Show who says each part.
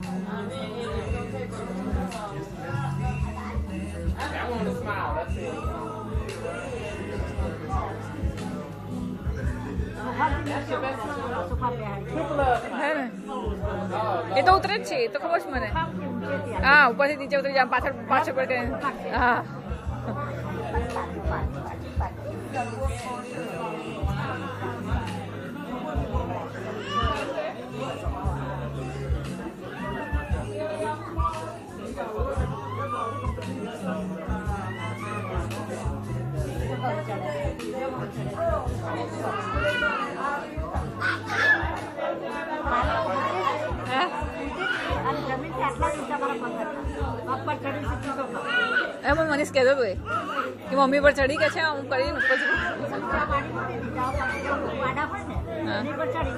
Speaker 1: That one to smile. That's it. That's your best smile. Triple up.
Speaker 2: હે ને એ તો ઉતરે જ છે એ તો ખબર છે મને હા ઉપરથી નીચે ઉતરી જાય પાછળ પાછળ પર હા એમ મનીષ કહેતો હતો કે મમ્મી પર ચડી ગયા છે હું કરીને ઉપર
Speaker 3: વાડા પર ને એની પર ચડી